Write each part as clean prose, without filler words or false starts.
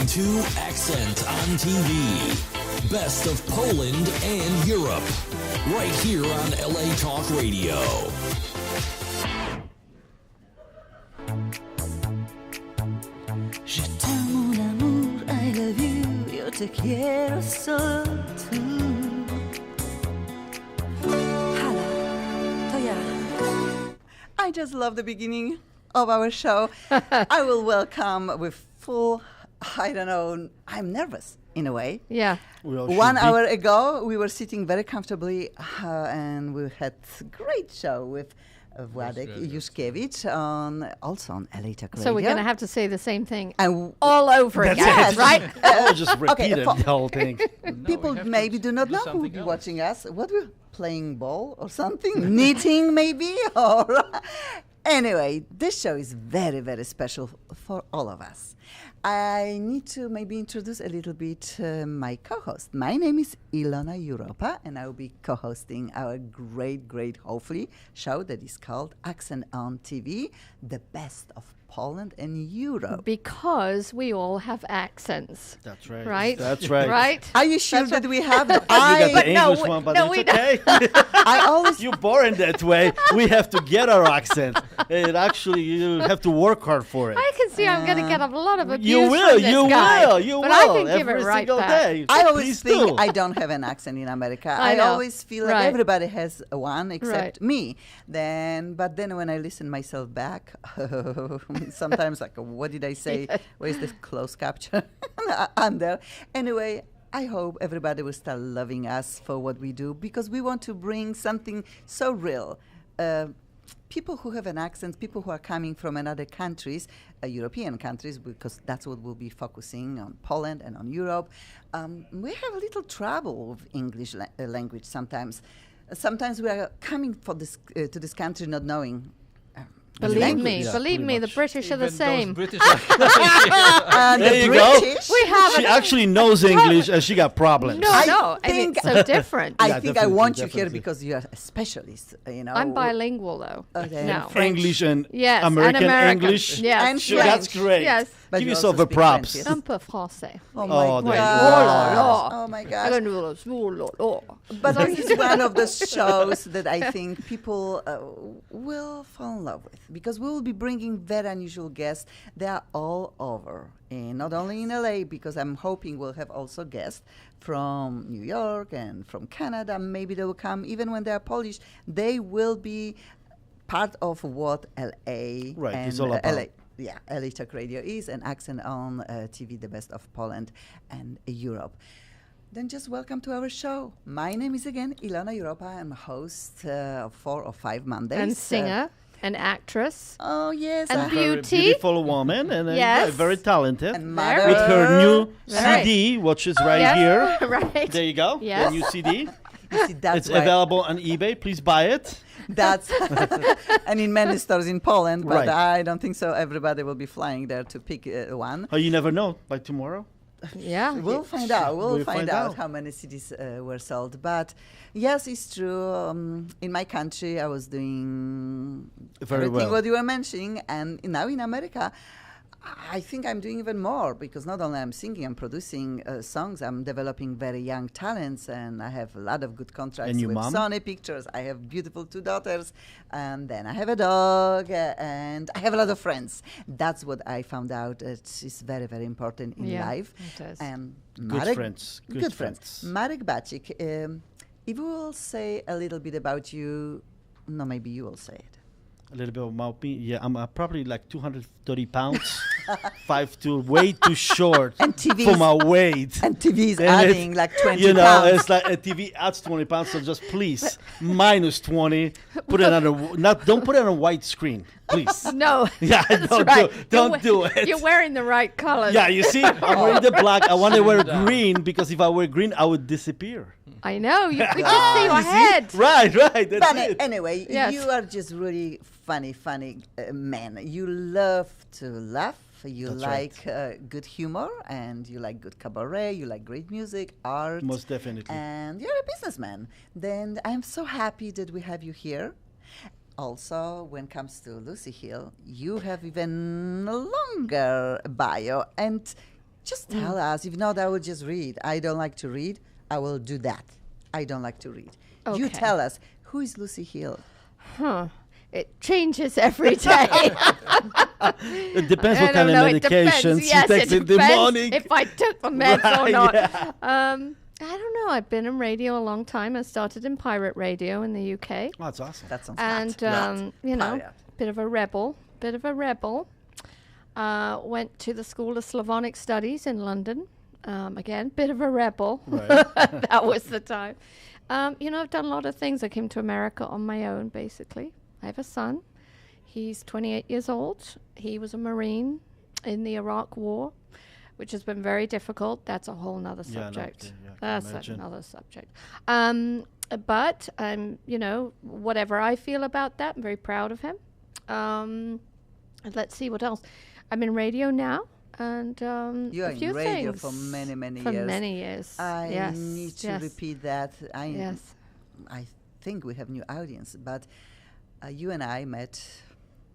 to Accent on TV. Best of Poland and Europe. Right here on LA Talk Radio. Je t'aime mon amour, I love you, yo te quiero solo tú. Hala, to ja. I just love the beginning of our show. I will welcome with full, I don't know, I'm nervous in a way. Yeah. 1 hour ago, we were sitting very comfortably and we had a great show with Władek Juszkiewicz also on LA Talk Radio. So we're going to have to say the same thing And all over again, right? I'll just repeat Okay, the whole thing. people maybe do not know who will be watching us. What we're playing ball or something? Knitting maybe? Or anyway, this show is very, very special for all of us. I need to maybe introduce a little bit my co-host. My name is Ilona Europa, and I will be co-hosting our great, hopefully, show that is called Accent on TV, the best of Poland and Europe. Because we all have accents. That's right. Right? That's right. Right? Are you sure that we have? You got the no, English one, but no, it's we don't. okay. I always You're born that way. We have to get our accent. And actually, you have to work hard for it. I can see I'm going to get a lot of abuse You will. from this You guy. will. You but will. I can give every it right single back. day. I always Please think do. I don't have an accent in America. I I know. always feel like Right. everybody has one except Right. me. But then when I listen myself back, sometimes like, what did I say? Yes. Where's the close capture under? Anyway, I hope everybody will start loving us for what we do because we want to bring something so real. People who have an accent, people who are coming from another countries, European countries, because that's what we'll be focusing on, Poland and on Europe. We have a little trouble with English language sometimes. Sometimes we are coming for this to this country not knowing. Believe language. me, Yeah, believe pretty me, the much. British are the Even same. those British are And There the you go. British, We have She a- actually knows English and she got problems. No, I no, and think- it's so different. I Yeah, think I definitely, want you here definitely. because you are a specialist. I'm bilingual, though. Okay. No. French. English and Yes, American, and American. English. Yes. And Sure, that's French. great. Yes. But Give you yourself also a speak props. French, yes? Un peu français. Oh Oh, my there you God. go. Oh my I God. don't know those. Oh, lo, lo. But this is one of the shows that I think people will fall in love with because we will be bringing very unusual guests. They are all over, and not only in LA, because I'm hoping we'll have also guests from New York and from Canada. Maybe they will come even when they are Polish. They will be part of what LA Right, and it's all about. LA. Yeah, LA Talk Radio is an accent on TV, the best of Poland and Europe. Then just welcome to our show. My name is again Ilona Europa. I'm host of 4 or 5 Mondays. And singer, and actress, Oh, yes. and I- Very beauty. beautiful woman and Yes. very talented. and Very. mother. With her new Right. CD, which is right Yes, here. right. There you go. Yes. The new CD. You see, that's It's why- available on eBay. Please buy it. That's and in many stores in Poland, but Right. I don't think so. Everybody will be flying there to pick one. Oh, you never know. By tomorrow. Yeah. We'll find out. We'll We'll find find out out. how many CDs were sold. But yes, it's true. In my country, I was doing Very everything well. what you were mentioning, and now in America, I think I'm doing even more because not only I'm singing, I'm producing songs. I'm developing very young talents, and I have a lot of good contracts And your with mom? Sony Pictures. I have beautiful 2 daughters, and then I have a dog, and I have a lot of friends. That's what I found out. It is very, very important in Yeah, life. it is. And Good friends. Good friends. Marek Bacik, if we will say a little bit about you, no, maybe you will say it. A little bit about me. Yeah, I'm probably like 230 pounds. 5'2", way too short And TV for is- my weight. And TV is And adding like 20 you know, pounds. it's like a TV adds 20 pounds, so just please minus 20. Put it on don't put it on a white screen, please. No. Yeah, that's don't right. don't do it. You're wearing the right color. Yeah, you see, I'm wearing the black. I want to wear green because if I wear green, I would disappear. I know. We can see your You see? head. Right. That's But it. anyway, Yes. you are just really funny man. You love to laugh. You That's like good humor, and you like good cabaret. You like great music, art. Most definitely. And you're a businessman. Then I'm so happy that we have you here. Also, when it comes to Lucy Hill, you have even a longer bio, and just tell us. If not, I will just read. I don't like to read. I will do that. I don't like to read. You Okay. tell us, who is Lucy Hill? It changes every day. It depends what I kind don't of know, it medications depends. Yes, you take it in the depends morning. if I took the meds or Right, not. yeah. I don't know. I've been in radio a long time. I started in pirate radio in the UK. Oh, that's awesome. That sounds And, hot. you know, Pirate. bit of a rebel. Went to the School of Slavonic Studies in London. Again, bit of a rebel. Right. That was the time. You know, I've done a lot of things. I came to America on my own, basically. I have a son. He's 28 years old. He was a Marine in the Iraq War, which has been very difficult. That's a whole nother Yeah, no, subject. yeah, I can That's imagine. another subject. But you know, whatever I feel about that, I'm very proud of him. And let's see what else. I'm in radio now, and You are a few in radio things for many, many for years. many years. I yes, need to yes, repeat that. Yes. I think we have new audience, but you and I met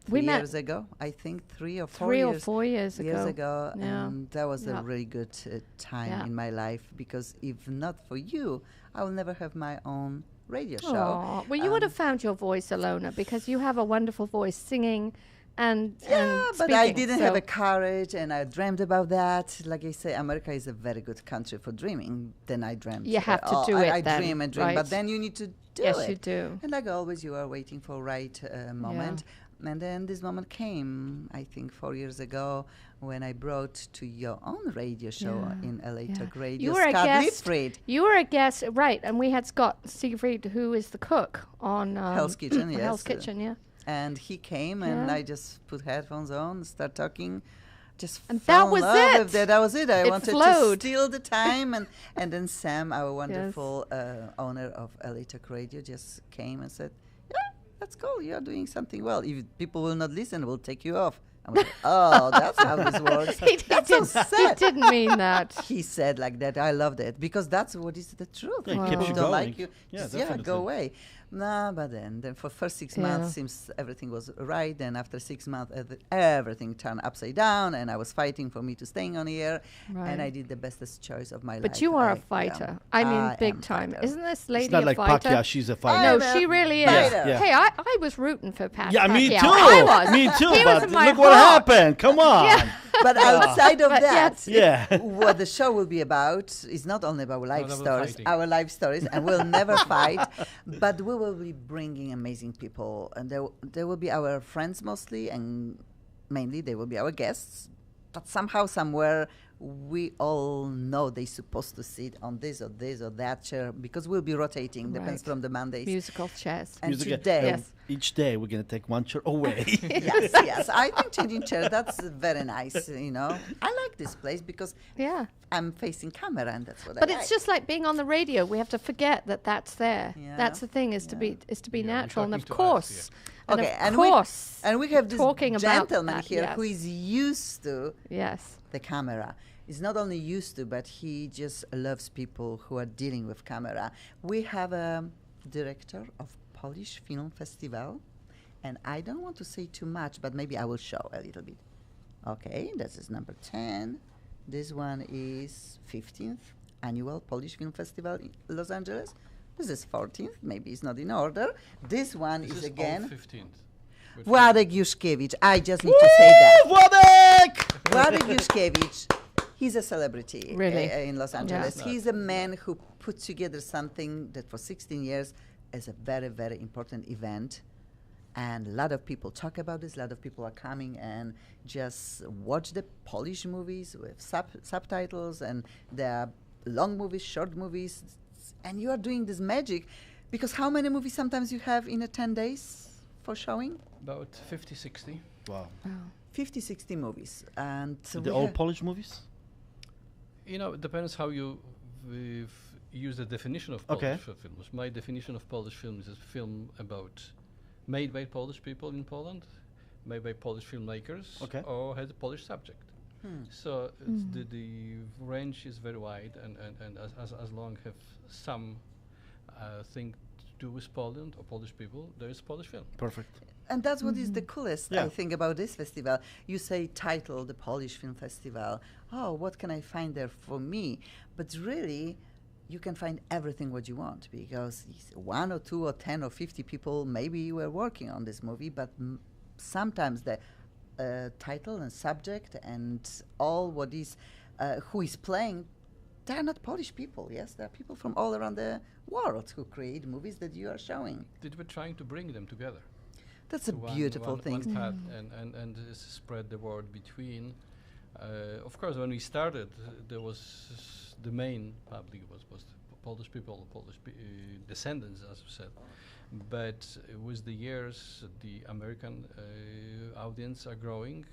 We 3 met years ago. I think 3 or 4 3 years. or 4 years ago. Yeah. And that was Yeah. a really good time Yeah. in my life, because if not for you, I will never have my own radio show. Aw, well, you would have found your voice, Alona, because you have a wonderful voice singing and Yeah, but I speaking, didn't have so- a courage, and I dreamed about that. Like I say, America is a very good country for dreaming. Then I dreamt. You have to do I it then, dream and dream, right? but then you need to do Yes, it. you do. And like always, you are waiting for right moment. And then this moment came, I think, 4 years ago, when I brought to your own radio show Yeah, in LA yeah. Talk Radio, You were a Scott guest. Liefried. You were a guest, right? And we had Scott Siegfried, who is the cook on Hell's Kitchen, yes. Hell's Kitchen, yeah. And he came, and Yeah. I just put headphones on, start talking, just And fell that in was love it. with that. That was it. I It wanted flowed. to steal the time, and then Sam, our wonderful owner of LA Talk Radio, just came and said, "Yeah, that's cool. You are doing something well. If people will not listen, we'll take you off." I'm like, "Oh, that's how this works." That's so he sad. didn't mean that. He said like that. I loved it, because that's what is the truth. Yeah, it If keeps people you don't going. like you, Yeah, just, definitely. go away. Nah, but then for first 6 Yeah. months, seems everything was right. Then after 6 months, everything turned upside down, and I was fighting for me to staying on the air, and Right. I did the bestest choice of my life. But you are a yeah. fighter. I mean, I big am time. fighter. Isn't this lady It's not a like fighter? Pacquiao, she's a fighter. I No, am she a really is. fighter. Yeah. Hey, I was rooting for Pat. Yeah, me Pacquiao. too. I was. Me too. He was But in my look what heart. happened. Come on. Yeah. But outside of But that, yes. Yeah. what the show will be about is not only about life about stories, fighting. our life stories, and we'll never fight, but we will be bringing amazing people, and there will be our friends mostly, and mainly they will be our guests. But somehow, somewhere, we all know they're supposed to sit on this or that chair, because we'll be rotating, depends Right. from the Mondays. Musical chairs. And Music- today, Yes. Each day we're gonna take one chair away. yes, yes, I think changing chair, that's very nice, you know. I like this place because Yeah. I'm facing camera, and that's what But I like. it's just like being on the radio. We have to forget that that's there. Yeah. That's the thing, is to be you're natural. And talking of to us, course, and Okay, of and course, we have this talking about gentleman that, here yes. who is used to yes. the camera. He's not only used to, but he just loves people who are dealing with camera. We have a director of Polish Film Festival, and I don't want to say too much, but maybe I will show a little bit. Okay, this is number 10. This one is 15th Annual Polish Film Festival in Los Angeles. This is 14th, maybe it's not in order. This one This is is again all 15th. With Władek Juszkiewicz. I just need to say that. Władek! Władek Juszkiewicz, he's a celebrity Really? In Los Angeles. Yeah. He's a man who put together something that for 16 years is a very, very important event. And a lot of people talk about this. A lot of people are coming and just watch the Polish movies with subtitles, and there are long movies, short movies. And you are doing this magic, because how many movies sometimes you have in 10 days for showing? about 50, 60. Wow. 50, 60 movies. And The we old ha- Polish movies? You know, it depends how you use the definition of Okay. Polish films. My definition of Polish films is a film made by Polish people in Poland, made by Polish filmmakers, Okay. or has a Polish subject. So the range is very wide, and as long have some thing do with Poland or Polish people, there is Polish film. Perfect. And that's what is the coolest, Yeah. I think, about this festival. You say title, the Polish Film Festival. Oh, what can I find there for me? But really, you can find everything what you want, because one or two or 10 or 50 people maybe were working on this movie, but sometimes the title and subject and all what is, who is playing, they are not Polish people, yes? There are people from all around the world who create movies that you are showing. That we're trying to bring them together. That's a to one- beautiful one- thing. one path and spread the word between. Of course, when we started, there was the main public was the Polish people, descendants, as we said. But with the years, the American audience are growing,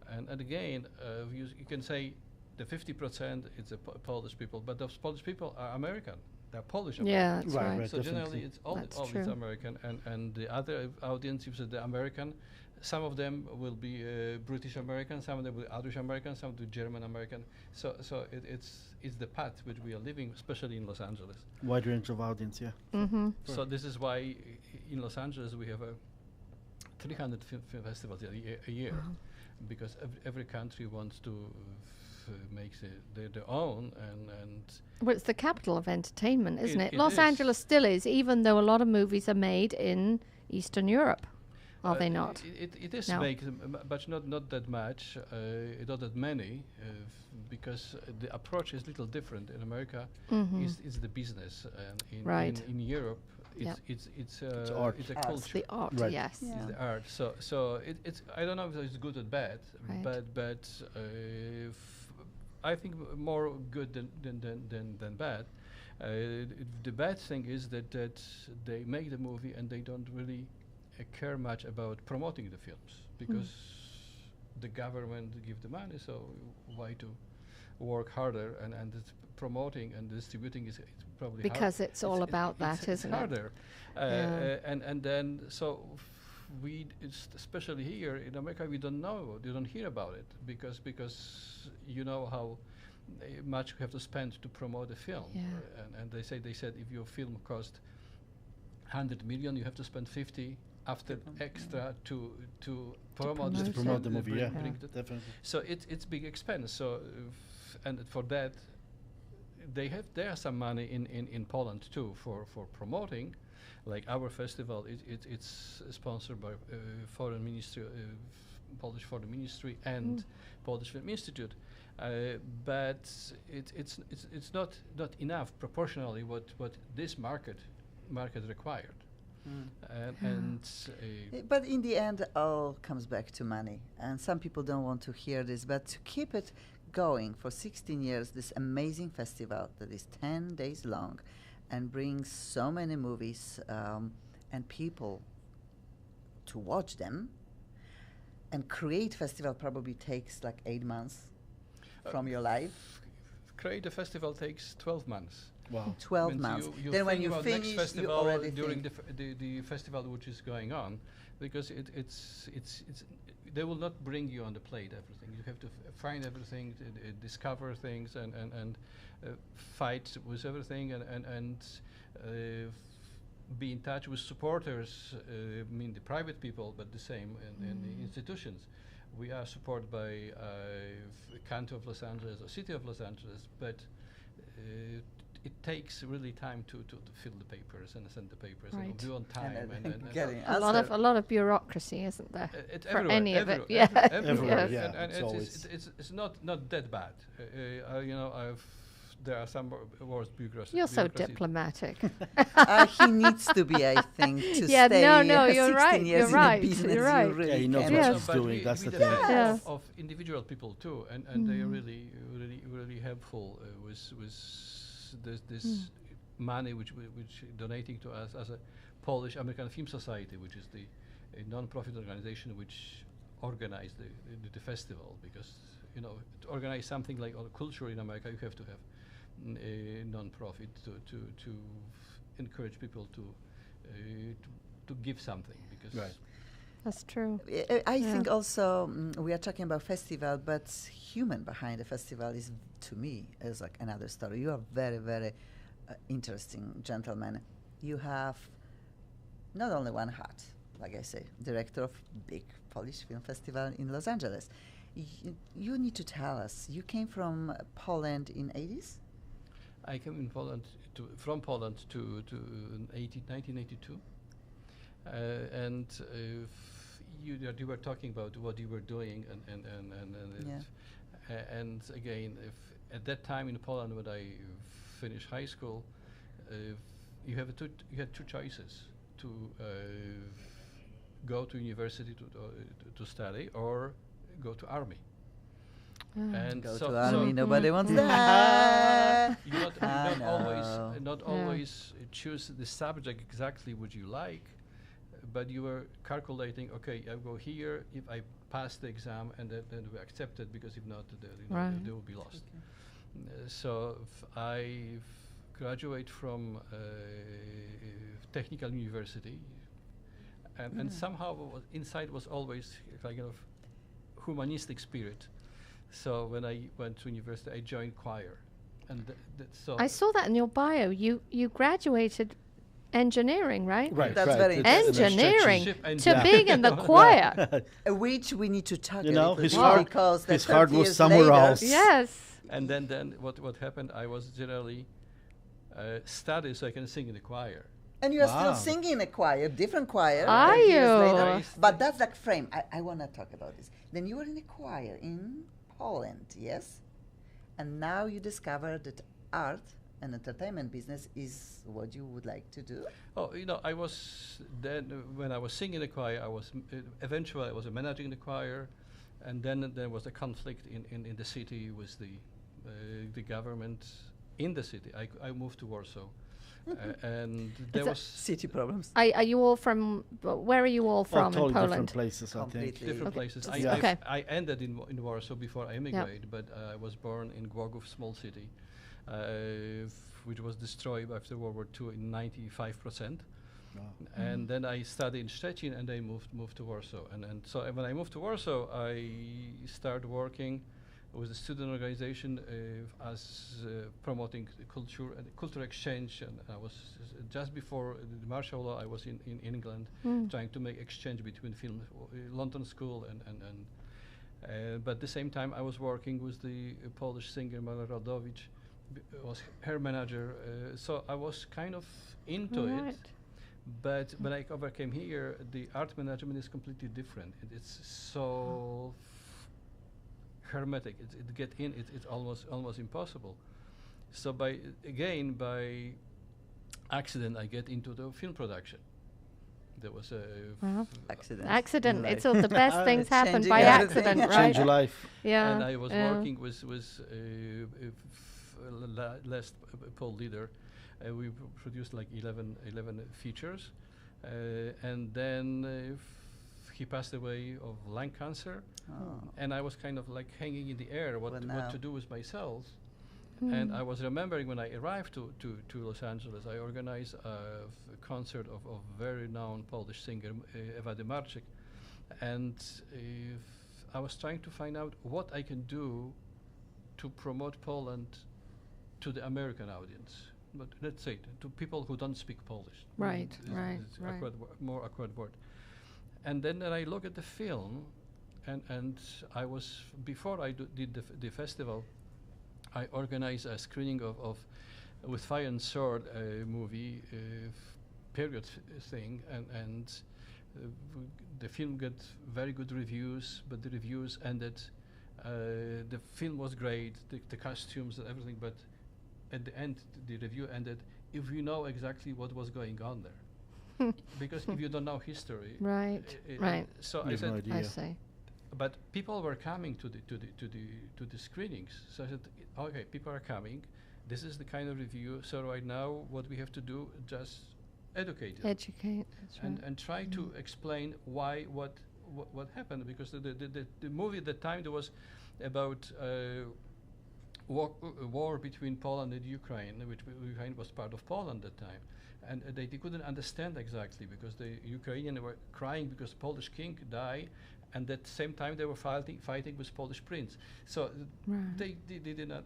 and again, you can say the 50% is the Polish people, but those Polish people are American. They're Polish American. Yeah, that's Right, right. right. So Definitely. generally, it's all That's it's true. American, and the other audience, if it's the American, some of them will be British American, some of them will be Irish American, some will be German American. So it's the path which we are living, especially in Los Angeles. Wide range of audience, yeah. Mm-hmm. So this is why in Los Angeles we have 300 film festivals a year, because every country wants to make their own and Well, it's the capital of entertainment, isn't it? It Los is. Angeles still is, even though a lot of movies are made in Eastern Europe. Are they not? It is No. made, but not that much, not that many, because the approach is little different. In America, is the business, and Mm-hmm. Right. in Europe, Yep. it's art. it's a Art. culture. The art, Right. yes. Yeah. Is the art. So it's I don't know if it's good or bad, Right. but I think more good than bad. The bad thing is that they make the movie and they don't really care much about promoting the films, because the government give the money, so why to work harder and it's promoting and distributing is it's probably hard. Because it's all about that, it's isn't it? harder. Yeah. And then so especially here in America, we don't know, you don't hear about it, because you know how much you have to spend to promote a film. Yeah. And they said if your film cost 100 million, you have to spend 50 after extra to promote promote To it. promote the movie, yeah. bring Yeah. the Definitely. so it's big expense. So and for that, there are some money in Poland too for promoting, like our festival. It's sponsored by Foreign Ministry, Polish Foreign Ministry, and Polish Film Institute. But it's not enough proportionally what this market required. And But in the end, all comes back to money. And some people don't want to hear this, but to keep it going for 16 years, this amazing festival that is 10 days long and brings so many movies and people to watch them, and create festival probably takes like 8 months from your life. create a festival takes 12 months. Wow. 12 Means months. You Then when think you about finish, next you festival already during think. the festival which is going on, because it's they will not bring you on the plate everything. You have to find everything, discover things, and fight with everything, and be in touch with supporters. I mean the private people, but the same in the institutions. We are supported by County of Los Angeles or City of Los Angeles, but it takes really time to fill the papers and send the papers and Right. do on time and getting A lot of bureaucity, isn't there? it's for everywhere, any of it, everywhere, yeah. Everywhere, yeah. yeah, And it's always- it's not that bad. You know, there are some worse bureaucracy. You're so bureaucracy. diplomatic. He needs to be, I think, to Yeah, stay no, 16 you're right, years you're in right, the business. you're right. You really Yeah, he knows can. what Yes. he's But doing. we That's the depend thing. Yeah. of individual people too, and they are really helpful with this money which donating to us as a Polish American Film Society, which is a non-profit organization which organized the festival, because you know to organize something like culture in America, you have to have a non-profit to encourage people to give something, because Right. That's true. I Yeah. think also we are talking about festival, but human behind the festival is, to me, is like another story. You are very, very interesting gentleman. you have not only one hat, like I say, director of big Polish film festival in Los Angeles. You need to tell us, you came from Poland in 80s? I came in Poland from Poland to 1982, and you were talking about what you were doing, Yeah. and again, if at that time in Poland when I finished high school, you had two choices to go to university to study or go to army. And Go so, to army, so nobody wants that. you not, I you know. not Yeah. always choose the subject exactly what you like, but you were calculating. Okay, I go here. If I pass the exam, and then we accept it, because if not, Right. they will be lost. So I graduate from technical university, and somehow inside was always kind of humanistic spirit. So when I went to university, I joined choir, and so I saw that in your bio. You graduated engineering, right? Right, That's right. very It's- interesting. Engineering Ship to engineer. being in the choir. Which we need to talk You a know, little his bit heart- because the his heart 30 was years somewhere later- else. Yes. And then what happened? I was generally study so I can sing in the choir. And you're Wow. still singing in a choir, different choir. Are 30 years you? later. But that's like frame. I want to talk about this. Then you were in a choir in Poland, yes? And now you discover that art and entertainment business is what you would like to do? Oh, I was then when I was singing the choir. I was eventually I was managing the choir, and then there was a conflict in the city with the government in the city. I moved to Warsaw, and there was City problems. Are you all from? Where are you all from in totally Poland? different places, I think. Completely. different Okay. places. Yeah. Okay. I ended in Warsaw before I emigrated, but I was born in Głogów, small city, which was destroyed after World War II in 95%. Wow. And then I studied in Szczecin, and I moved to Warsaw. And so when I moved to Warsaw, I started working with a student organization as promoting the culture exchange. And I was just before the martial law. I was in England trying to make exchange between film, London School but at the same time I was working with the Polish singer Mala Rodowicz. Was her manager. So I was kind of into it. Right. But when I came here, the art management is completely different. It's so hermetic. It's almost impossible. So by accident, I get into the film production. There was a Well, Accident. accident. Right. It's all the best things happen Changing by everything. accident, Change right? Change your life. Yeah. and I was yeah. working with last Paul Leader. We produced like 11 features, and then he passed away of lung cancer, Oh. and I was kind of like hanging in the air Well, what now- to do with myself. Hmm. And I was remembering when I arrived to Los Angeles, I organized a concert of very known Polish singer Ewa Dymarczyk, and I was trying to find out what I can do to promote Poland to the American audience. But let's say to people who don't speak Polish. Right, It's- right, it's right. more awkward word. And then I look at the film, and I was before I did the festival. I organized a screening of with Fire and Sword, a movie, period thing, and the film got very good reviews, but the reviews ended. The film was great, the costumes and everything, but at the end, the review ended. If you know exactly what was going on there, because if you don't know history, Right, right. So You I have said, no idea. I see. but people were coming to the screenings. So I said, okay, people are coming. This is the kind of review. So right now, what we have to do, just educate them Educate. That's right. and try to explain why what happened, because the movie at the time there was about war between Poland and Ukraine, which Ukraine was part of Poland at the time. And they couldn't understand exactly, because the Ukrainians were crying because Polish king died, and at the same time they were fighting with Polish prince. So Right. they did not,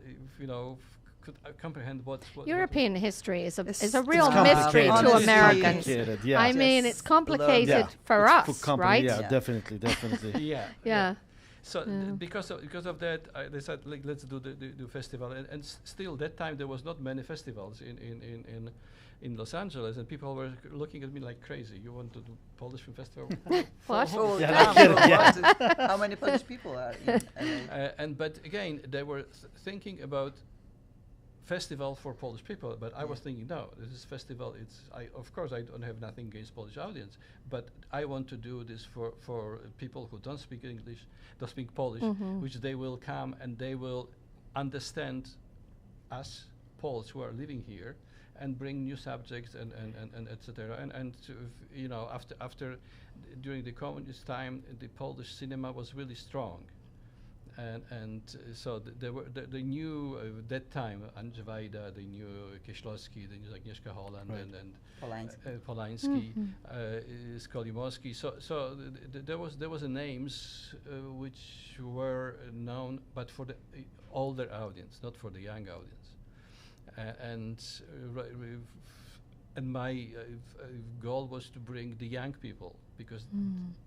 could comprehend what European history is a It's real complicated. mystery to Honestly, Americans. Complicated, yeah. I mean, Yes. it's complicated Yeah. for It's us, for company, right? Yeah, Yeah. definitely, definitely. yeah. Yeah. So because of that, they said, like, let's do the festival, and still that time there was not many festivals in Los Angeles, and people were looking at me like crazy. You want to do Polish Film Festival? What? Oh, Yeah, damn, I get it, well, yeah. what is- how many Polish people are in LA? But again, they were thinking about festival for Polish people, but I was thinking, no, this is festival. Of course I don't have nothing against Polish audience, but I want to do this for people who don't speak English, don't speak Polish, which they will come and they will understand us Poles who are living here, and bring new subjects and etc. And you know, after during the communist time, the Polish cinema was really strong. So they knew that time Andrzej Wajda, they knew Kieślowski, they knew Agnieszka Holland, Right. and Polański. Polański, Skolimowski. So there was a names which were known, but for the older audience, not for the young audience. And my goal was to bring the young people, because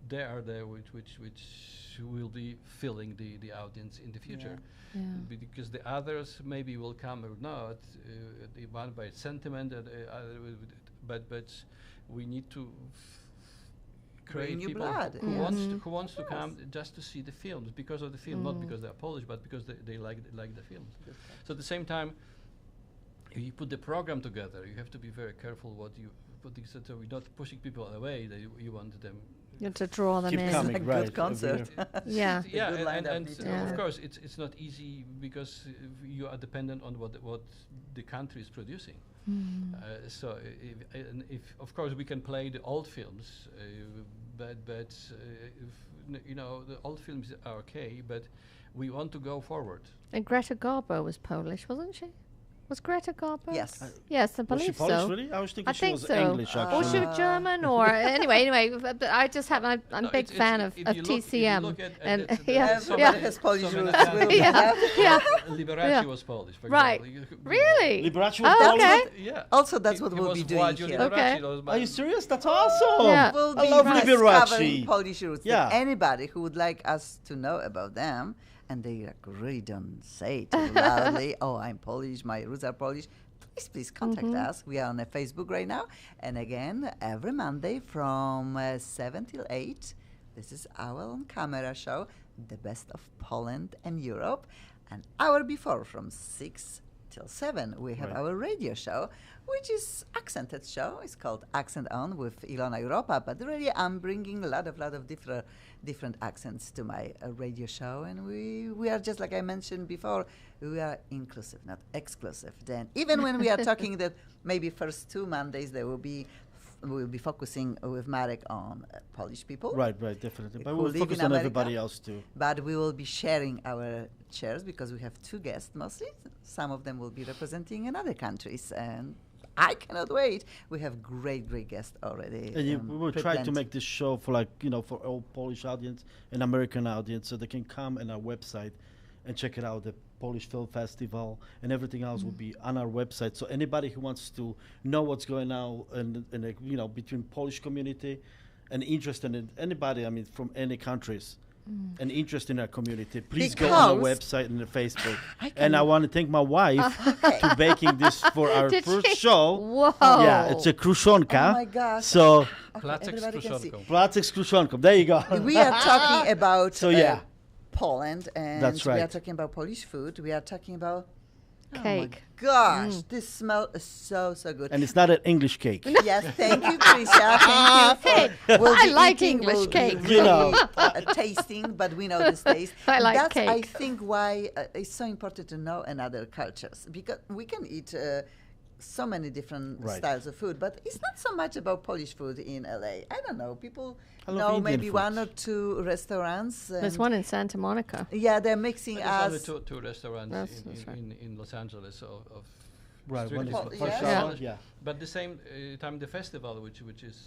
they are there which will be filling the audience in the future. Yeah. Because the others maybe will come or not, the one by sentiment, but we need to create new people blood, who yes. who wants to come just to see the films because of the film, not because they're Polish, but because they like the films. So at the same time, if you put the program together, you have to be very careful what you put. So we're not pushing people away. That you want them. You have to draw them Keep in. coming, A good right? every concert. year. Yeah. Yeah, good and, lineup and detail. Yeah. of course it's not easy because you are dependent on what the country is producing. So if of course we can play the old films, but you know, the old films are okay, but we want to go forward. And Greta Garbo was Polish, wasn't she? Was Greta Garbo? Yes. Yes, I Was believe she Polish, so. really? I was thinking I she think was so. English, Or actually. she was German, or anyway. But I just have. I'm a No, big it's- fan if of you look- if you TCM, look at and it, yeah, there's so Everybody many- has Polish so many roots. times. Will yeah, yeah. Liberace Yeah. was Polish, for Right. example. Really? Liberace was Oh, Polish? okay. Yeah. Also, that's He- what he we'll was be doing Władysław here. Liberace, Okay. that was Are you my- serious? That's awesome. Yeah. We'll I be love discovering Liberace. Polish roots. Yeah. That anybody who would like us to know about them, and they like really don't say it too loudly. Oh, I'm Polish. My roots are Polish. Please contact us. We are on Facebook right now, and again every Monday from 7 till 8. This is our on-camera show, the best of Poland and Europe. An hour before, from 6 till 7, we have Right. our radio show, which is accented show. It's called Accent On with Ilona Europa, but really I'm bringing a lot of different accents to my radio show, and we are, just like I mentioned before, we are inclusive, not exclusive. Then even when we are talking that maybe first 2 Mondays there will be we'll be focusing with Marek on Polish people. Right, definitely. But who we'll live focus in on America. everybody else too. But we will be sharing our chairs because we have 2 guests mostly. Some of them will be representing in other countries, and I cannot wait. We have great guests already. And we will try to pre-planned. make this show for, like, you know, for all Polish audience and American audience, so they can come on our website and check it out. The Polish Film Festival and everything else will be on our website. So anybody who wants to know what's going on in the, you know, between Polish community and interested in anybody, I mean, from any countries. And interest in our community, please go on our Because website and the Facebook. I And I can- want to thank my wife to baking this for our Did first she? show. Whoa. Yeah, it's a kruszonka. Oh my gosh. So Placek z everybody can see. kruszonką. Placek z kruszonką. There you go. We are talking about So, yeah. Poland, and That's we are right. talking about Polish food. We are talking about Cake. Oh my gosh, this smell is so good. And it's not an English cake. Yes, thank you, Krisha. Thank you. Hey, We'll I be like eating, English we'll be cake. really, You know. tasting, but we know this taste. I like That's, I cake. think, why it's so important to know another cultures, because we can eat so many different Right. styles of food, but it's not so much about Polish food in LA. I don't know. People I love know Indian maybe food. 1 or 2 restaurants. There's and one in Santa Monica. Yeah, they're mixing There's only us. two restaurants That's right. in Los Angeles of Right, strictly one is Pol- for yeah. sure, Polish. yeah. But the same time, the festival, which is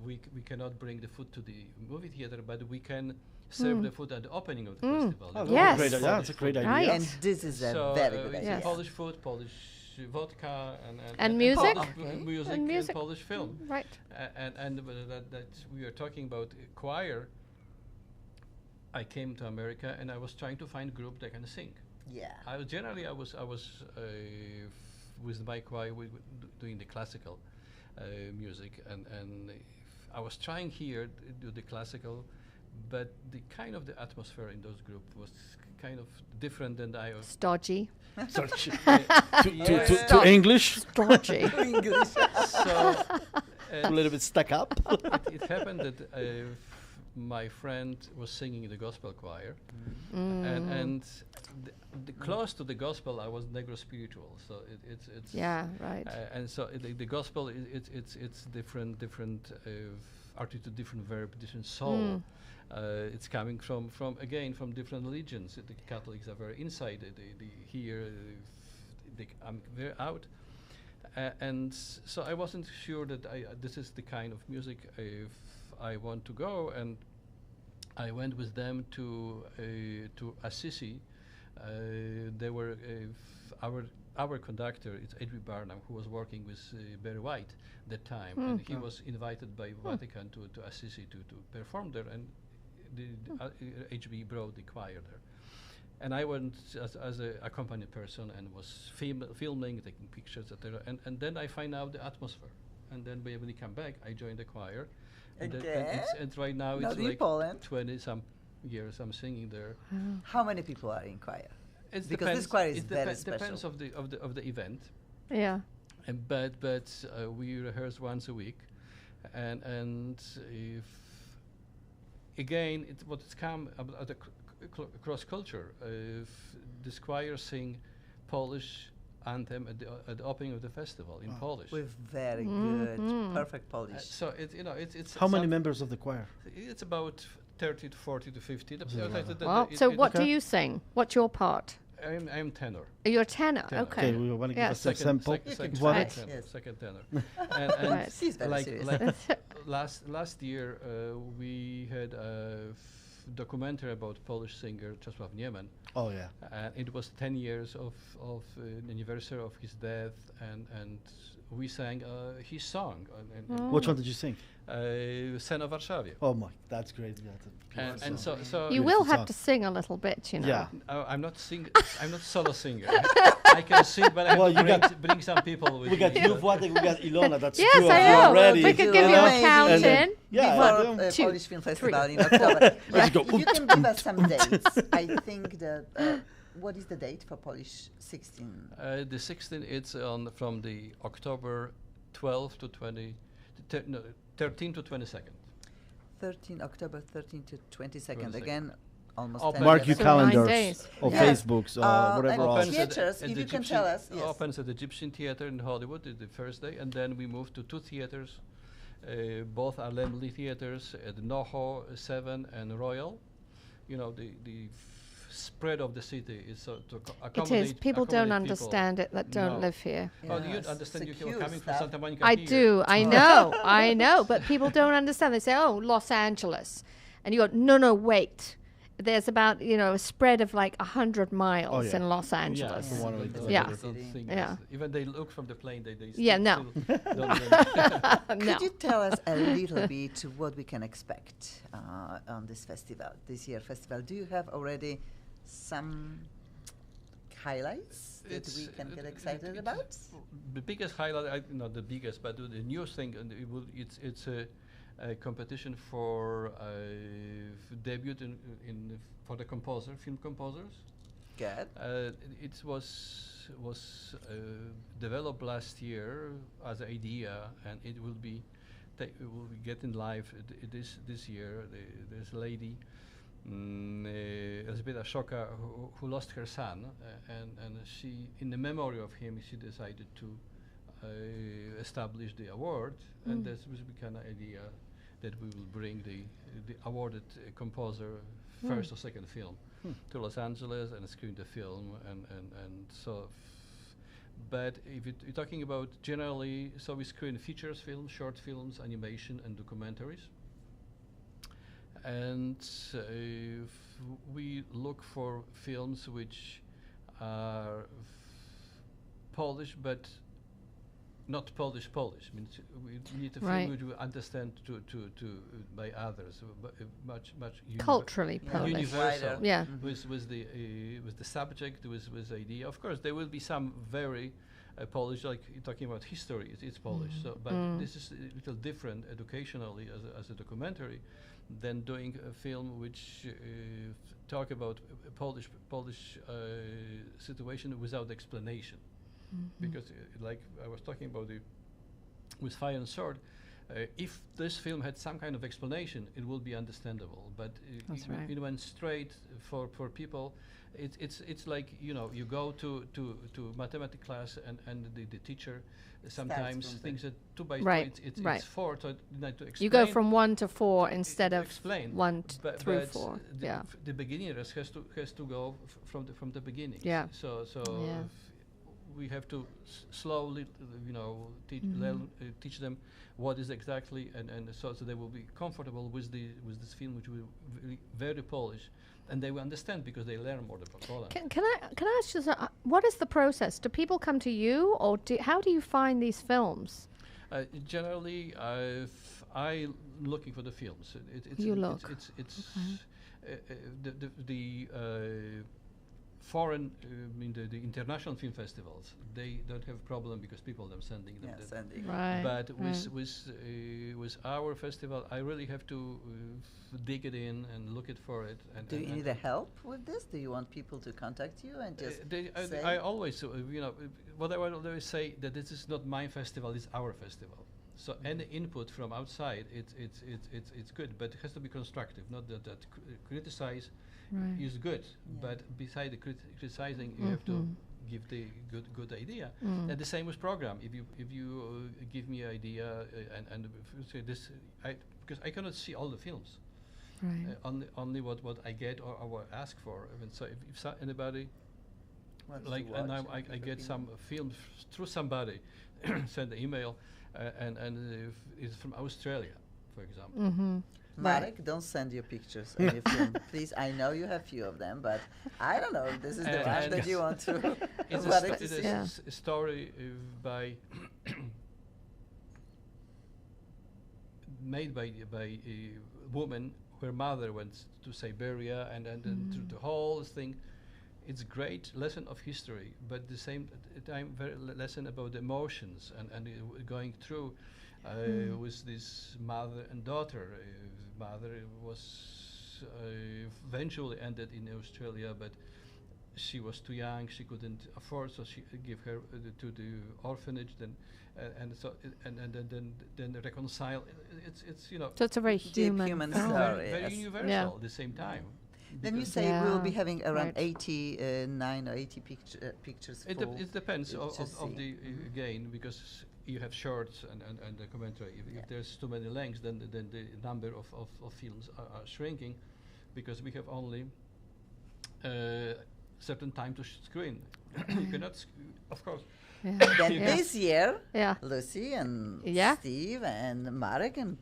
we cannot bring the food to the movie theater, but we can serve the food at the opening of the festival. Oh, The Yes. great, Polish yeah, it's a food. great idea. Right. And this is a So very good it's idea. Yes. Polish food, Polish vodka, And music. Polish Okay. music, And music. Polish film. Right. And that we are talking about choir. I came to America and I was trying to find group that can sing. Yeah. I was with my choir doing the classical music, and I was trying here to do the classical, but the kind of the atmosphere in those group was kind of different than I was. Stodgy. Sorry. Yeah. To English, Stodgy. English. So a little bit stuck up. it happened that my friend was singing in the gospel choir, and the close to the gospel I was Negro spiritual, so it's Yeah, right. and so the gospel it's different article to different verb, different soul. It's coming from again from different religions. The Catholics are very inside. The here I'm very out. And so I wasn't sure that this is the kind of music if I want to go, and I went with them to Assisi. They were our conductor. It's Edwin Barnum, who was working with Barry White at that time, and he was invited by Vatican to Assisi to perform there, and HB brought the choir there. And I went as a accompanied person and was filming, taking pictures, etc. And then I find out the atmosphere. And then when we come back, I joined the choir. And, and right now Not it's in like Poland. 20 some years I'm singing there. How many people are in choir? It Because this choir is it very depends special. of the event. Yeah. And but we rehearse once a week, and if again what's come about the cross culture. If this choir sing Polish anthem at the opening of the festival in Polish. With very good, perfect Polish. So it's How many some- members of the choir? It's about 30 to 40 to 50. Well, so what do you sing? What's your part? I'm tenor. You're a tenor. Tenor. Okay. Okay, we want to give Yes. us a sample. Second, One. Right. tenor, Yes. second tenor. and Right. He's very serious. last year we had a documentary about Polish singer Czesław Niemen. Oh yeah. It was 10 years of anniversary of his death, and we sang his song. Which one did you sing? Sen o Warszawie. Oh my, that's great. Yeah, that's a beautiful And song. so You Beautiful will have song. to sing a little bit, you know. Yeah. I'm not I'm not solo singer. I can sing, but I Well, have you to bring some people with We got me. you, Władek, we got Ilona. That's Yes, two of I you know. already. We could You give you know, a count and in. Yeah, Before I do. Two, Polish Film three. Festival in October. Let's go. You can give us some dates. I think that what is the date for Polish 16? The 16th, it's on from the October 12 to 13 to 22nd. 13 October 13 to 22nd. 22nd. Again, almost Oh, 10 Mark days. your So 9 calendars days. or Yeah. Facebooks or whatever and else. theaters, if the you can Egyptian- tell us. Yes. Opens at the Egyptian Theatre in Hollywood the first day, and then we moved to 2 theaters. Both are Lemley theaters at NoHo 7 and Royal. You know, the spread of the city is so to It accommodate. is. People don't accommodate people. understand it that don't No. live here. Oh, do you Yes, understand? You were secure coming from stuff. Santa Monica. I here. do. I know. I know. But people don't understand. They say, "Oh, Los Angeles," and you go, "No, wait. There's about a spread of like 100 miles yeah. in Los Yeah, Angeles." from one of don't- the Yeah. don't City. think Yeah. this. Even they look from the plane. They Yeah, no. still don't even- No. Could you tell us a little bit what we can expect on this festival, this year festival? Do you have already some highlights that we can get excited about? The biggest highlight, not the biggest, but the newest thing, and it's a competition for debut for the film composers. Good. It was developed last year as an idea, and it will be getting live this year. There's a lady, Elżbieta Szoka, who lost her son, and she, in the memory of him, she decided to establish the award, and this was the kind of idea that we will bring the awarded composer first or second film to Los Angeles and screen the film, and so But if you're talking about generally, so we screen features films, short films, animation, and documentaries. And we look for films which are Polish, but not Polish. Means we need a Right. film which we understand by others, much Culturally Polish. universal. Wider. Yeah. With the subject, with the idea. Of course, there will be some very Polish, like you're talking about history. It's Polish. So, but this is a little different educationally as a documentary than doing a film which talk about Polish situation without explanation. Because, like I was talking about with Fire and Sword, if this film had some kind of explanation, it will be understandable. But That's right. it went straight for people. It's like, you know, you go to mathematics class and the teacher sometimes from thinks that 2 by 2 Right, it's right. 4, so you need to explain. You go from 1 to 4 instead of explain 1 but through but 4. The, Yeah. the beginners has to go from the beginning. Yeah. So Yeah. we have to slowly, you know, teach them what is exactly, and so they will be comfortable with this film, which will be very Polish, and they will understand because they learn more about Poland. Can I ask you, what is the process? Do people come to you, or how do you find these films? Generally, I looking for the films. It's You it's look. it's the foreign, the international film festivals. They don't have problem because people are sending them. Yeah, the- Sandy. Right. But right. with our festival, I really have to dig it in and look it for it. And Do you and need a help with this? Do you want people to contact you and just say? I always, you know, what I will always say that this is not my festival; it's our festival. So any input from outside, it's good, but it has to be constructive. Not that criticize Right. is good, but beside the criticizing, you have to give the good idea. And the same with program. If you give me an idea and if you say this, because I cannot see all the films. Right. Only what I get or ask for. And so if anybody wants to like, and now watch I and get give some opinion. films through somebody, send an email, and if it's from Australia, for example. Mm-hmm. Marek, don't send your pictures on your film, please. I know you have few of them, but I don't know if this is the one And that you want to. It's a, Marek sto- it's to a see. Yeah. a story by made by a woman. Her mother went to Siberia, and then through the whole thing. It's great lesson of history, but at the same time very lesson about emotions and going through with this mother and daughter. Mother was eventually ended in Australia, but she was too young. She couldn't afford, so she gave her to the orphanage. Then then reconcile. It's you know So it's a very Deep human, human film. story. very yes. universal Yeah. at the same time. Then you because say we'll be Yeah, having around right. 89 or 80 pictures. full. It depends to of see. the again, because you have shorts and the commentary. Yeah. If there's too many lengths, then the number of films are shrinking, because we have only certain time to screen. You cannot, of course. Yeah. Then Yeah. this year, Yeah. Lucy and Yeah. Steve and Marek and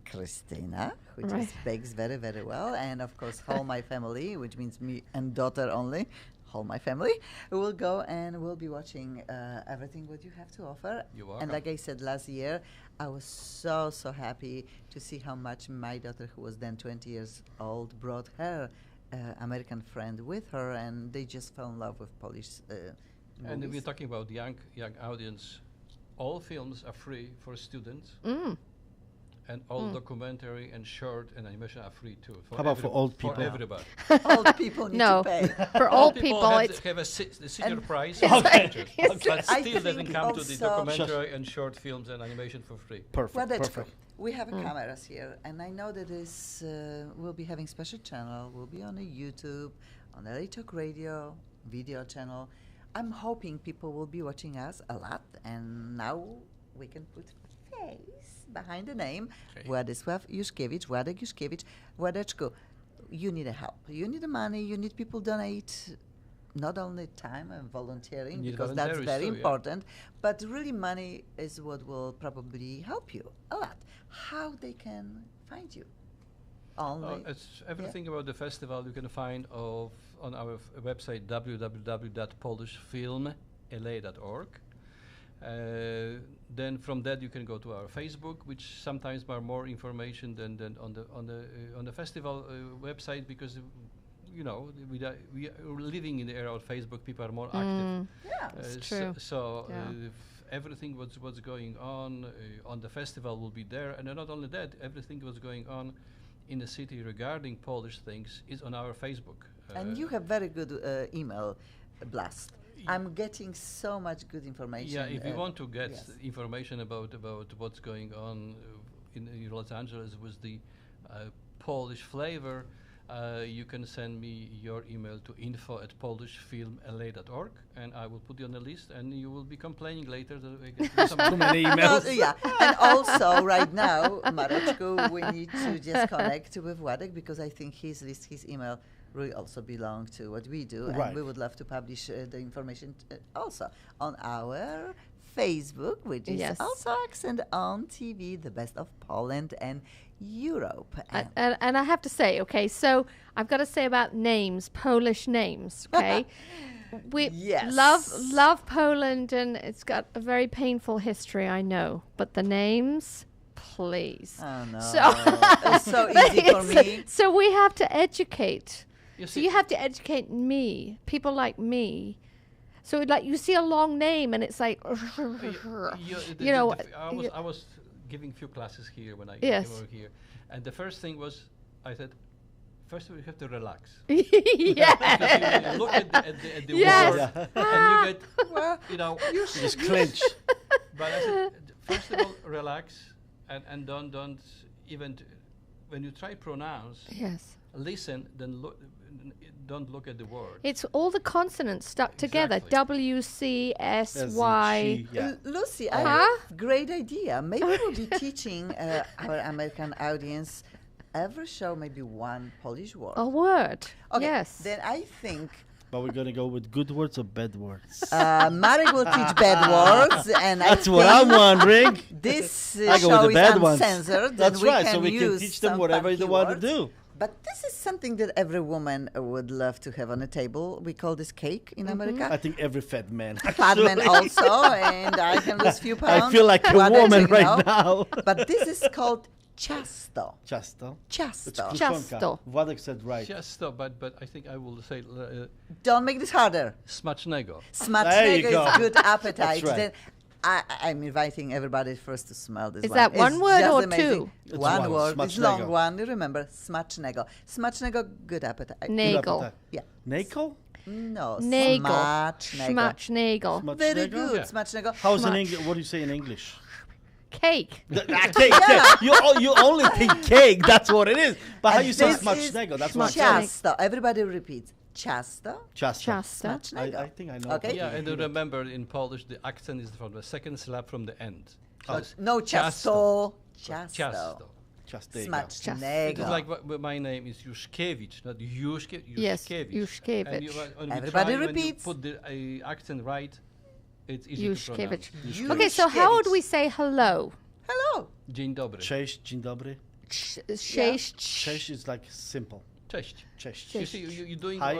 Christina, who Right. just bakes very, very well, and of course, whole my family, which means me and daughter only, whole my family, will go and we'll be watching everything what you have to offer. You're And welcome. like I said last year, I was so happy to see how much my daughter, who was then 20 years old, brought her American friend with her, and they just fell in love with Polish And movies. we're talking about young audience. All films are free for students, and all documentary and short and animation are free too. How about for old people? For everybody. Old people need No, to pay. for old people, have, it's have a the senior And price, it's like- but I still they can think come to the also- documentary and short films and animation for free. Perfect. Well, that's perfect. cool. We have cameras here, and I know that this we'll be having special channel. We'll be on a YouTube, on the LA Talk Radio video channel. I'm hoping people will be watching us a lot, and now we can put face behind the name. Okay. Władysław Juszkiewicz, Władek Juszkiewicz. Władeczku, you need a help. You need the money. You need people donate. not only time and volunteering, Need because that's volunteers very too, yeah. important, but really money is what will probably help you a lot. How they can find you? Only. It's everything about the festival you can find on our website www.polishfilmla.org. Then from that you can go to our Facebook, which sometimes are more information than on the festival website, because we are living in the era of Facebook. People are more active. Yeah. It's true. So Yeah. everything what's going on the festival will be there, and not only that, everything what's going on in the city regarding Polish things is on our Facebook. And you have very good email blast. I'm getting so much good information. Yeah, if you want to get yes. information about what's going on in Los Angeles with the Polish flavor, you can send me your email to info@polishfilmla.org, and I will put you on the list, and you will be complaining later that I get Too many No, emails. yeah, and also right now, Mareczku, we need to just connect with Władek, because I think his list, his email really also belong to what we do, and Right. we would love to publish the information also on our Facebook, which is Yes. also Accent on TV, the best of Poland and Europe. And I have to say, okay, so I've got to say about names, Polish names, okay? We Yes. love Poland, and it's got a very painful history, I know. But the names, please. Oh no, So- it's so easy for me. So we have to educate. You So see- you have to educate me, people like me. So like you see a long name, and it's like, you know, I was giving few classes here when I Yes. came over here, and the first thing was I said, first of all, you have to relax. yes. Because you look at the Yes. word, and you get, You just clinch. But I said, first of all, relax, and don't even when you try pronounce, Yes. listen, then don't look at the word. It's all the consonants stuck together. Exactly. W, C, S, Y. Yeah. Lucy, I Huh? have great idea. Maybe we'll be teaching our American audience every show maybe one Polish word. A word. Okay, Yes. then I think But we're gonna go with good words or bad words. Marek will teach bad words, and That's I what think I'm wondering. this I go show with the is bad ones. uncensored. That's and we right. Can So we can use teach them some whatever funky they want to words. do. But this is something that every woman would love to have on a table. We call this cake in America. I think every fat man. Fat man actually. also, and I can lose few pounds. I feel like a Władek, woman you right know. now. But this is called ciasto. Ciasto. Ciasto. It's Ciasto. Władek said right. Just stop, but I think I will say Don't make this harder. smacznego. There you Smacznego go. is good appetite. That's right. Then I'm inviting everybody first to smell this Is one. that one It's word just or amazing. two? It's One one. word. It's long Smacznego. one. You remember, smacznego. Smacznego, good appetite. Good Nagel. appetite. Yeah. Nagel? No, Nagel. smacznego. Schmatznagel. Very Smacznego? good, Yeah. smacznego. How's in Schmatch. English? What do you say in English? Cake. Cake. You only think cake. That's what it is. But how And you say this is smacznego? That's what Schmatz- Ciasto. Everybody repeats. Ciasto. Ciasto. Ciasto. Smacznego. I think I know. Okay. Yeah, and remember in Polish the accent is from the second syllable from the end. So Oh. it's No ciasto. Ciasto. Ciasto. Just there you go. It's Smacznego. like my name is Juszkiewicz, not Juszkiewicz. Yes, Juszkiewicz. And when Everybody when you repeats. put the accent right, it's easy to Juszkiewicz. pronounce. Okay, so how would Juszkiewicz. we say hello? Hello. Dzień dobry. Cześć, dzień dobry. Cześć. Cześć is like simple. Cześć. Cześć. You see, you're doing Hi.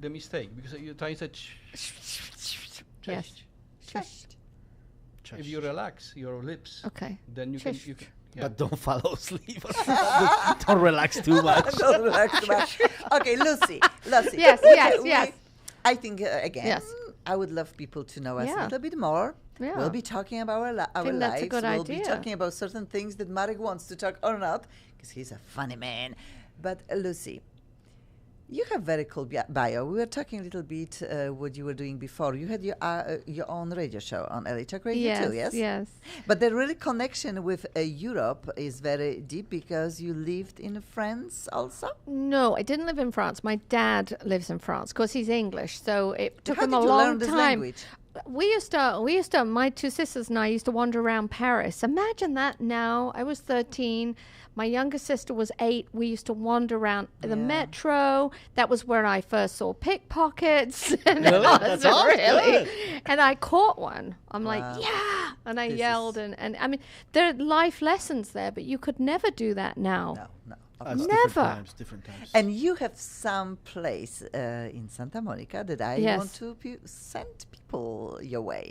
the mistake because you're trying to say Yes. Cześć. Cześć. If you relax your lips, Okay. then you Cześć. can. Yeah. But don't fall asleep. Don't relax too much. Don't relax too much. Okay, Lucy. Yes, yes, yes. I think again, Yes. I would love people to know us a Yeah. little bit more. Yeah. We'll be talking about our think that's a lives. good We'll be idea. talking about certain things that Marek wants to talk or not, because he's a funny man. But Lucy, you have very cool bio. We were talking a little bit what you were doing before. You had your own radio show on LA Talk Radio Yes, too, yes? yes. But the really connection with Europe is very deep because you lived in France also. No, I didn't live in France. My dad lives in France because he's English, so it took How him did a you long learn this time. language? My two sisters and I used to wander around Paris. Imagine that now. I was 13. My younger sister was 8. We used to wander around the metro. That was where I first saw pickpockets. And Really? I That was sounds really, good. and I caught one. I'm like, Wow. yeah. And I This yelled. And I mean, there are life lessons there, but you could never do that now. No, no. That's Never. Different times. And you have some place in Santa Monica that I Yes. want to send people your way.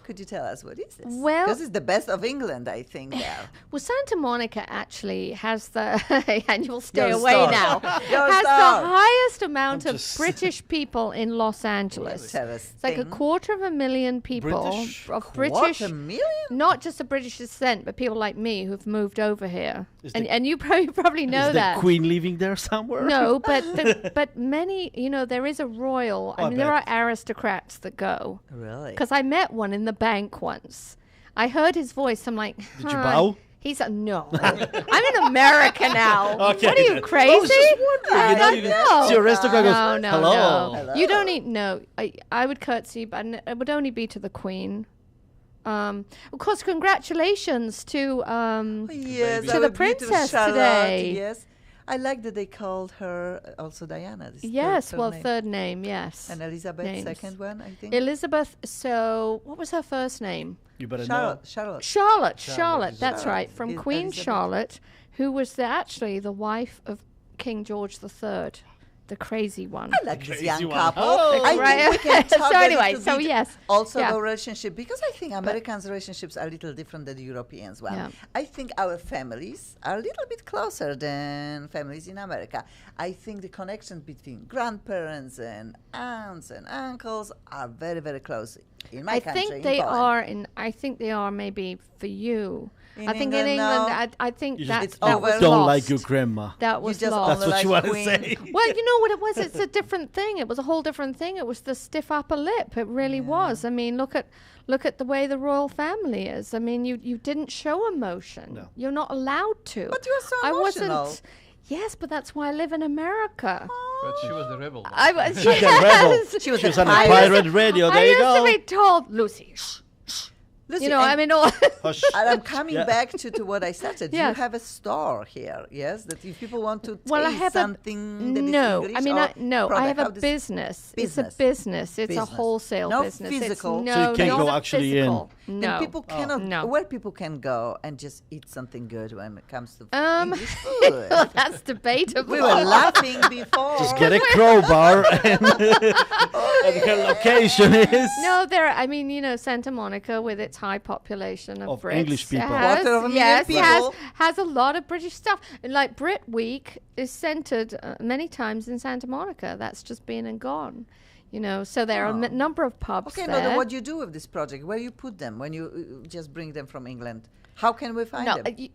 Could you tell us what is this? Well- because it's the best of England, I think. There. Well, Santa Monica actually has the, and you'll stay Your away star. now, Your has star. the highest amount I'm of just- British people in Los Angeles. Tell us It's like a thing. 250,000 people British? of British, 250,000? not just of British descent, but people like me who've moved over here. Is And, the- and you probably know Is that. the Queen living there somewhere? No, but many, there is a royal. I I mean, there are bet. aristocrats that go. Really? Because I met one in the bank once. I heard his voice. I'm like, Did you "Hi." bow? He's a no. I'm in America now. Okay, What are you then. crazy? I was just wondering, I you don't know, know. so your aristocrat goes, No, no, "Hello." no. You don't need no. I would curtsy, but it would only be to the Queen. Of course, congratulations to Yes, To our the beautiful princess Charlotte, today. Yes, I like that they called her also Diana. This is yes, third well, name. third name, yes. And Elizabeth, names. second one, I think. Elizabeth. So, what was her first name? You better Charlotte. know. Charlotte. Charlotte. That's Charlotte. right, from Queen Elizabeth. Charlotte, who was actually the wife of King George III, the crazy one. I like this Crazy young one. couple. Oh. I Right. think we can talk So a anyway, little so bit yes. also Yeah. about relationship, because I think Americans' relationships are a little different than the Europeans one. Yeah. I think our families are a little bit closer than families in America. I think the connection between grandparents and aunts and uncles are very, very close. In my I country, think in they Poland. are I think they are maybe for you. In I think England, in England, no. I think You that just that over. was don't lost. like your grandma. That You was just lost. That's only what you like want to Queen. say. Well, you know what it was? It's a different thing. It was a whole different thing. It was the stiff upper lip. It really was. I mean, look at the way the royal family is. I mean, you didn't show emotion. No. You're not allowed to. But you are so I emotional. wasn't. Yes, but that's why I live in America. But she was the rebel. I was. She's a rebel. Yes. She was She was a on a pirate. pirate radio. I There you used go. to be told, Lucy. Listen, You know, I and- mean, all. Hush. And I'm coming Yeah. back to what I started. You Yes. have a store here, yes? That if people want to Well, I taste have something that is no. English I mean, or I product, have how a does- business. It's Business. a business. It's Business. a wholesale No business. physical. It's So no, you can't not go a actually physical. Then No. people cannot, No. where people can go and just eat something good when it comes to Um, English food. Well, that's debatable. We were laughing before. Just get a crowbar and her location is. No, I mean, Santa Monica with its high population of Of Brits English people. has, Quarter of a million yes, people. has a lot of British stuff. And like Brit Week is centered many times in Santa Monica. That's just been and gone. So there are a number of pubs Okay, there. no, what do you do with this project? Where you put them when you just bring them from England? How can we find No, them?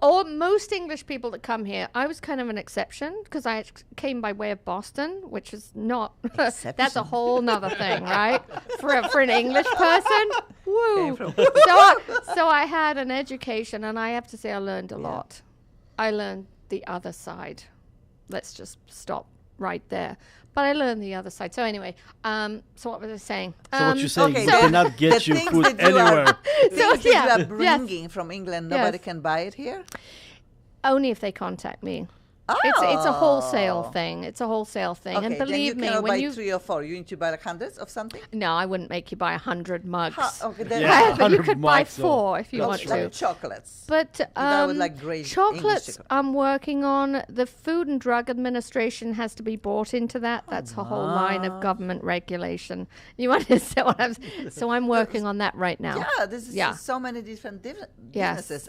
all most English people that come here, I was kind of an exception because I came by way of Boston, which is not. That's a Exception. whole nother thing, right? For an English person, woo. from- So I had an education, and I have to say I learned a lot. I learned the other side. Let's just stop right there. But I learned the other side. So anyway, so what was I saying? So what you're saying, okay, you so cannot the get your things food that you are- anywhere. Things that you yeah, are yes. bringing from England, nobody Yes. can buy it here? Only if they contact me. It's a wholesale thing. It's a wholesale thing. Okay, and then believe you me, cannot when buy you 3 or 4. You need to buy like hundreds of something? no, I wouldn't make you buy 100 mugs. Okay, then Yeah. But you 100 could buy mugs, so 4 if you like, want to. like chocolates. But I would like great English chocolates, chocolate. I'm working on. The Food and Drug Administration has to be brought into that. That's a whole line of government regulation. You understand what I'm saying? So I'm working on that right now. Yeah, this is Yeah. so many different Yes. businesses.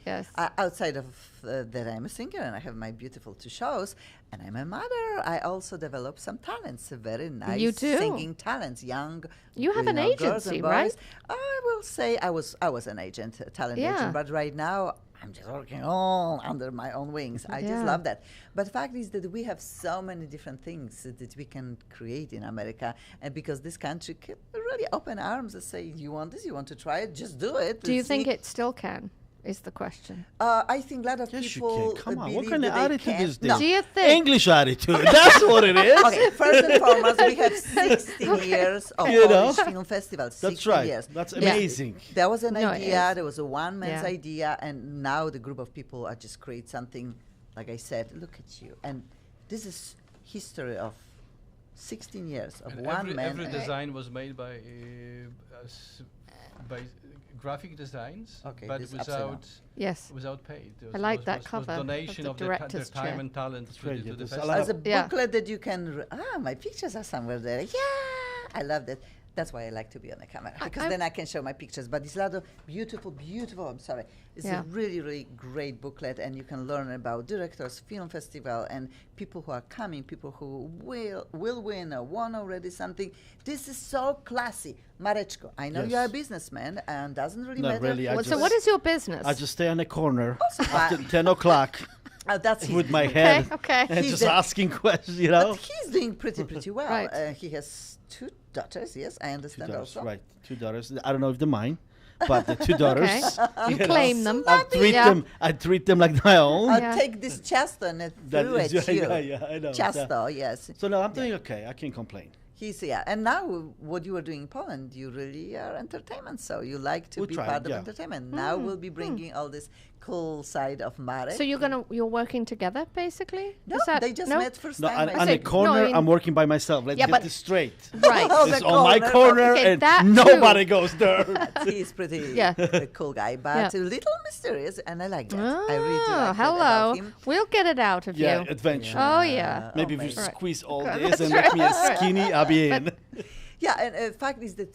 Yes. Outside of that, I'm a singer and I have my beautiful 2 shows, and I'm a mother. I also develop some talents, very nice You do. singing talents, young. You have an girls and agency, boys. right? I will say I was an agent, a talent Yeah. agent, but right now I'm just working all under my own wings. I just Yeah. love that. But the fact is that we have so many different things that we can create in America, and because this country can really open arms and say, "You want this? You want to try it? Just do it." Do you and think see." it still can? is the question. I think a lot of Yes, you people can. Come on. What believe kind of that they attitude can. is this? No. Do you think? English attitude. That's what it is. Okay, first and foremost, we have 16 years of You know? Polish Film Festival. 16 That's right. years. That's Yeah. amazing. There was an No, it idea, is. there was a one man's Yeah. idea, and now the group of people are just create something, like I said, look at you. And this is history of 16 years of And one man. every design was made by by graphic designs, Okay, but this upside down. Yes. without pay. It I like was- that was cover of donation the of, their director's time chair. and talent That's to great, the, yeah, to the that's- I festival. like As a Yeah. booklet that you can, my pictures are somewhere there. Yeah, I love that. That's why I like to be on the camera, because I'm- then I can show my pictures. But it's a lot of beautiful, I'm sorry. It's Yeah. a really great booklet, and you can learn about directors, film festival, and people who are coming, people who will win or won already something. This is so classy. Mareczko, I know you are a Yes. businessman, and doesn't really Not matter. really, I Well, so just- what is your business? I just stay on the corner but- after 10 o'clock That's his with my business. head okay. and He's just the- asking questions, you know? But he's doing pretty well. Right. He has 2 daughters, yes, I Two understand daughters, also. right. 2 daughters. I don't know if they're mine, but the 2 daughters. Okay. You know, claim them. Smarty. I treat them like my own. I'll Yeah. take this Chasto and That threw is- at you. yeah, I know. Chasto, yes. So no, I'm doing okay. I can't complain. He's, yeah. And now what you are doing in Poland, you really are entertainment, so you like to We be try, part of yeah. entertainment. Now we'll be bringing all this cool side of Marek. So you're working together, basically? no, Is that- they just no? met first No, time. on, I on think. the corner, in- I'm working by myself. Let's Yeah, get but- this straight. Right. Oh, It's the on my corner, corner, okay, and that nobody too. goes there. He's pretty Yeah. cool guy, but a little mysterious, and I like that. I really do Ah, like hello. that about him. We'll get it out of Yeah, you. adventure. Oh, yeah. Maybe if Oh, you my- squeeze all Good. this That's and make me a right. skinny, I'll be in. Yeah, and fact is that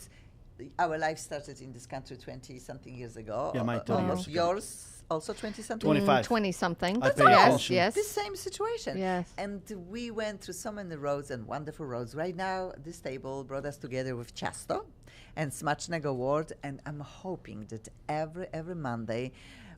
our life started in this country 20-something years ago. Yeah, mine 30 years ago. Yours also 20-something? 25. 20-something. I pay Yes, attention. yes. The same situation. Yes. And we went through so many roads and wonderful roads. Right now, this table brought us together with Chasto and Smacznego Award, and I'm hoping that every Monday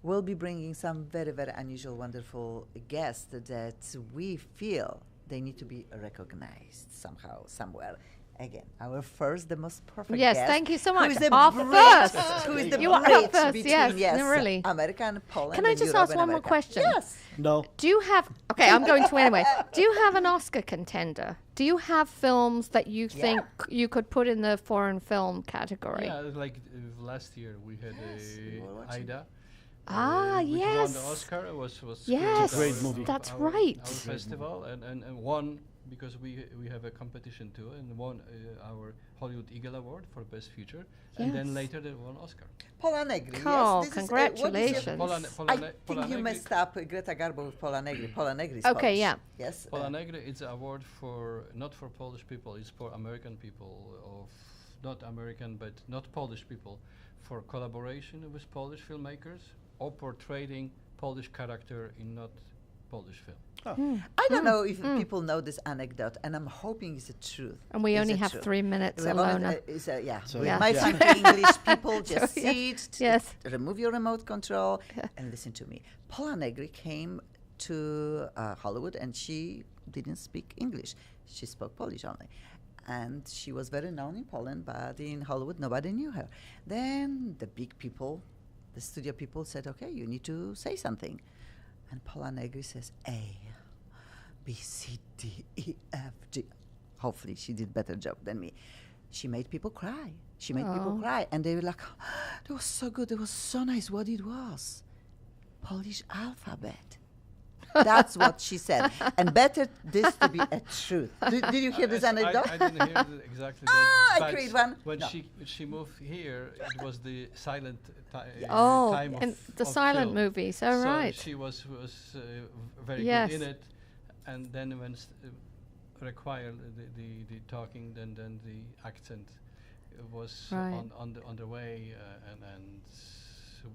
we'll be bringing some very unusual, wonderful guests that we feel they need to be recognized somehow, somewhere. Again, our first, the most perfect Yes, guest, thank you so who much. is the Our bridge- first. Who is the You are our bridge first, between, yes, no, really. America and Poland. Can I and just Europe ask and one more America. question? Yes. No. Do you have, okay, I'm going to anyway. Do you have an Oscar contender? Do you have films that you think you could put in the foreign film category? Yeah, like last year we had we were watching. Aida. Ah, which won yes. the Oscar. It was Yes, Great movie. that's our, right. Our festival and won because we have a competition too and won our Hollywood Eagle Award for Best Feature and then Yes. later they won Oscar. Pola Negri. Oh, yes, this is, what is your- congratulations. I think you messed up Greta Garbo with Pola Negri. Pola Negri is Okay, Polish. yeah. Yes. Pola Negri is an award for not for Polish people, it's for American people of not American but not Polish people for collaboration with Polish filmmakers or portraying Polish character in not Polish film. I don't know if people know this anecdote, and I'm hoping it's the truth. And we It's only the have truth. 3 minutes, We have only, Alona. yeah. So With Yeah. my yeah. funky English people, just So, yes. sit, Yes. remove your remote control, and listen to me. Pola Negri came to Hollywood, and she didn't speak English. She spoke Polish only. And she was very known in Poland, but in Hollywood, nobody knew her. Then the big people, the studio people said, okay, you need to say something. And Pola Negri says, A, B, C, D, E, F, G. Hopefully she did better job than me. She made people cry. She made people Oh. cry. And they were like, that was so good. It was so nice what it was. Polish alphabet. That's what she said. And better this to be a truth. Did you hear this anecdote? I didn't hear exactly Ah, that. I but create one. When No. she moved here, it was the silent Oh, time and of the of silent film. movies. Oh, so right. she was very Yes. good in it, and then when required the talking, then the accent was Right. on the way, and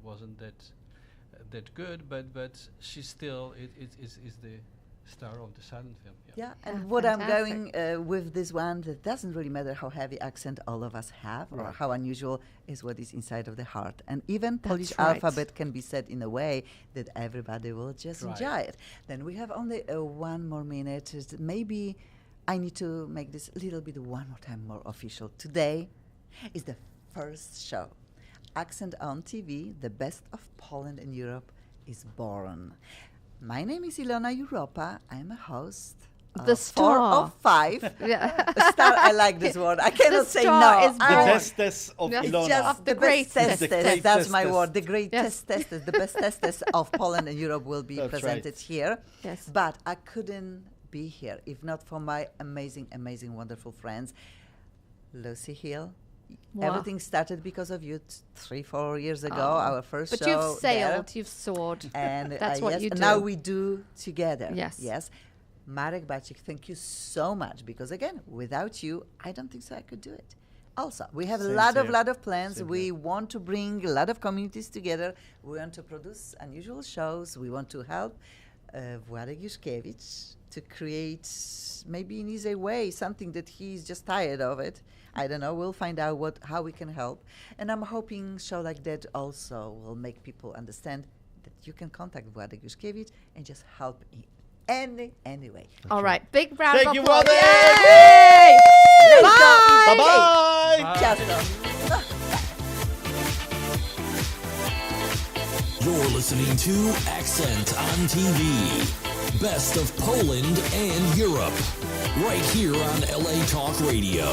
wasn't that good, but she still is the star of the silent film. Yeah, and Ah, what I'm fantastic. going with this one, that doesn't really matter how heavy accent all of us have or Right. how unusual is what is inside of the heart. And even Polish right. alphabet can be said in a way that everybody will just Right. enjoy it. Then we have only 1 more minute. Maybe I need to make this a little bit one more time more official. Today is the first show Accent on TV, the best of Poland and Europe is born. My name is Ilona Europa. I'm a host. The of 4 star. of 5. Yeah. A star, I like this word. I cannot say star no. is The born. bestest of Yeah. It's Ilona. just Of the the great best testers. testers. That's my Testers. word. The great Yes. testers, the best testers of Poland and Europe will be That's presented right. here. Yes. But I couldn't be here if not for my amazing, amazing, wonderful friends. Lucy Hill. Wow. Everything started because of you 3-4 years ago. Oh. Our first But show you've sailed, there. you've soared. And That's what yes, you and do. now we do together. Yes. Yes. Marek Bacik, thank you so much because again, without you, I don't think so I could do it. Also, we have Same a here. lot of plans. Same We here. want to bring a lot of communities together. We want to produce unusual shows. We want to help Władek Juszkiewicz to create, maybe in his way, something that he's just tired of it. I don't know. We'll find out how we can help. And I'm hoping show like that also will make people understand that you can contact Władek Juszkiewicz and just help in any way. All right. Big round Thank of you, applause. Władek. Yay! Let's go. Bye. Bye-bye. Ciasto. You're listening to Accent on TV. Best of Poland and Europe. Right here on LA Talk Radio.